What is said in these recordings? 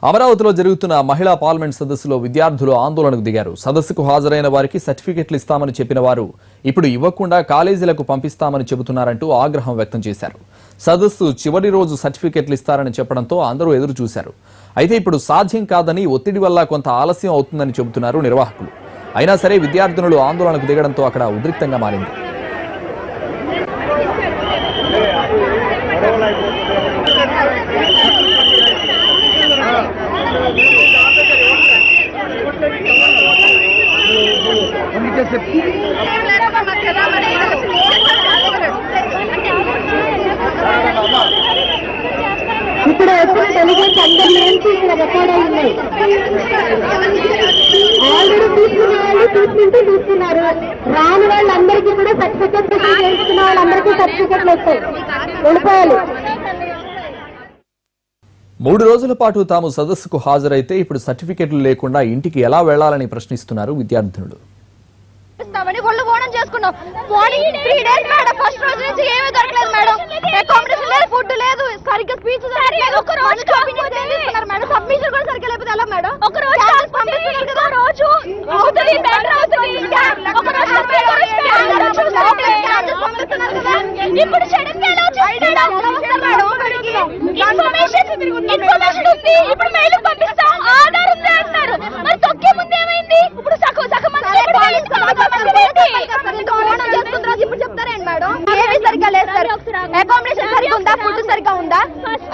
అమరావతిలో జరుగుతున్న మహిళా పార్లమెంట్ సదస్సులో విద్యార్థులు ఆందోళనకు దిగారు. సదస్సుకు హాజరైన వారికి సర్టిఫికెట్లు ఇస్తామని చెప్పిన వారు ఇప్పుడు ఇవ్వకుండా కాలేజీలకు పంపిస్తామని చెబుతున్నారంటూ ఆగ్రహం వ్యక్తం చేశారు. సదస్సు చివరి రోజు సర్టిఫికెట్లు ఇస్తారని చెప్పడంతో అందరూ ఎదురు చూశారు. అయితే ఇప్పుడు సాధ్యం కాదని, ఒత్తిడి వల్ల కొంత ఆలస్యం అవుతుందని చెబుతున్నారు నిర్వాహకులు. అయినా సరే విద్యార్థినులు ఆందోళనకు దిగడంతో అక్కడ ఉద్రిక్తంగా మారింది. ఇక్కడ వచ్చిన డెలిగేట్స్ అందరి నుంచి ఇక్కడ రికార్డ్ అయి ఉన్నాయి. ఆల్రెడీ తీసుకున్న వాళ్ళు తీసుకున్నారు. రాని వాళ్ళందరికీ కూడా సర్టిఫికెట్లు చేస్తున్న వాళ్ళందరికీ సర్టిఫికెట్లు వస్తాయి. వెళ్ళిపోయాలి. 3 రోజుల పాటు తాము సదస్సుకు హాజరైతే ఇప్పుడు సర్టిఫికెట్లు లేకుండా ఇంటికి ఎలా వెళ్లాలని ప్రశ్నిస్తున్నారు విద్యార్థినులు. ఒళ్ళు ఓనం చేసుకున్నాం. 3 days మేడం, ఫస్ట్ రోజు నుంచి ఏమీ దొరకలేదు మేడం. అకామిడేషన్ లేదు, ఫుడ్ లేదు, సరిగ్గా స్పీచ్ లేదు. ఒక రోజు తీసుకున్నారు మేడం. సబ్మిషన్ కూడా సరిగ్గా లేకపోతే ఎలా మేడం? ఒక రోజు పంపిస్తున్నారు కదా, రోజు అవుతుంది బెటర్ అవుతుంది. ఒక రోజు పంపిస్తున్నారు కదా, ఇప్పుడు షెడ్యూల్ ఎలా వచ్చేస్తారు మేడం? ఇన్ఫర్మేషన్ ఉంది, ఇప్పుడు మెయిల్ పంపిస్తాం, ఆధార్ ఉంది అంటున్నారు. మరి తొక్కే ముందు ఏమైంది? ఇప్పుడు సగం ఇప్పుడు చెప్తారేంటి మేడం? ఏమీ సరిగ్గా లేదు సార్. అకామిడేషన్ సరిగ్గా ఉందా? ఫుడ్ సరిగ్గా ఉందా?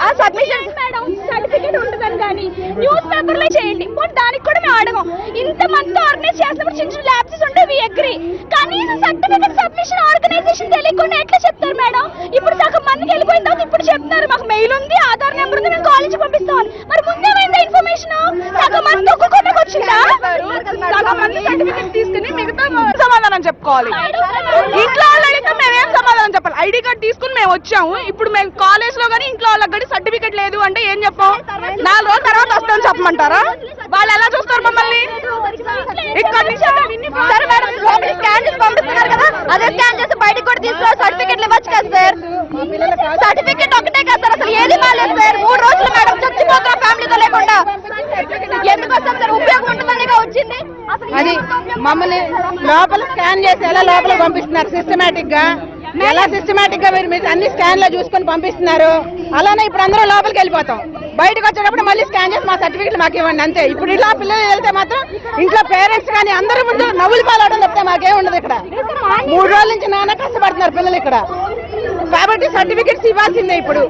ఆ సబ్మిషన్ మేడం సర్టిఫికేట్ ఉంటుందని కానీ న్యూస్ పేపర్ లో చేయండి. దానికి కూడా మేము అడగం. ఇంత మంది ఆర్గనైజ్ చేసినప్పుడు చిన్న చిన్న ల్యాబ్స్ ఉంటే వి అగ్రీ. కనీసం సర్టిఫికేట్ సబ్మిషన్ ఆర్గనైజేషన్ తెలియకుండా ఎట్లా చెప్తారు మేడం? ఇప్పుడు సగం మందికి వెళ్ళిపోయిన తర్వాత ఇప్పుడు చెప్తున్నారు మాకు మెయిల్ ఉంది, ఆధార్ నెంబర్ ఉంది, మేము కాలేజ్ పంపిస్తాం. మరి ముందేమైందా ఇన్ఫర్మేషన్? సగం మంది ఒక్కొక్కటి వచ్చిందా? సగం మంది సర్టిఫికేట్ తీసుకుని మిగతా సమాధానం చెప్పుకోవాలి. ఇంట్లో వాళ్ళకి మేమేం సమాధానం చెప్పాలి? ఐడి కార్డ్ తీసుకుని మేము వచ్చాము. ఇప్పుడు మేము కాలేజ్ లో కానీ ఇంట్లో వాళ్ళకి కానీ సర్టిఫికేట్ లేదు అంటే ఏం చెప్పాం? 4 రోజుల తర్వాత వస్తామని చెప్పమంటారా? వాళ్ళు ఎలా చూస్తారు మమ్మల్ని? ఇక్కడ నుంచి స్కాన్ చేసి పంపిస్తున్నారు కదా, అదే స్కాన్ చేసి బయటకు కూడా తీసుకో సర్టిఫికేట్లు ఇవ్వచ్చు కదా సార్. సర్టిఫికేట్ ఒకటే కదా సార్, అసలు ఏది బాగాలేదు సార్. 3 రోజులు మేడం చచ్చిపోతాం ఫ్యామిలీతో లేకుండా. ఎందుకు వస్తాం సార్? ఉపయోగం ఉంటుందనిగా వచ్చింది. అది మమ్మల్ని లోపల స్కాన్ చేసి ఎలా లోపల పంపిస్తున్నారు సిస్టమేటిక్ గా, ఎలా సిస్టమేటిక్ గా మీరు అన్ని స్కాన్ లో చూసుకొని పంపిస్తున్నారు. అలానే ఇప్పుడు అందరూ లోపలికి వెళ్ళిపోతాం. బయటకు వచ్చేటప్పుడు మళ్ళీ స్కాన్ చేసి మా సర్టిఫికెట్లు మాకు ఇవ్వండి అంతే. ఇప్పుడు ఇలా పిల్లలు వెళ్తే మాత్రం ఇంట్లో పేరెంట్స్ కానీ అందరి ముందు నవ్వులు పాలవడం తప్పితే మాకేం ఉండదు. ఇక్కడ 3 రోజుల నుంచి నాన్న కష్టపడుతున్నారు పిల్లలు ఇక్కడ. కాబట్టి సర్టిఫికెట్స్ ఇవ్వాల్సిందే ఇప్పుడు.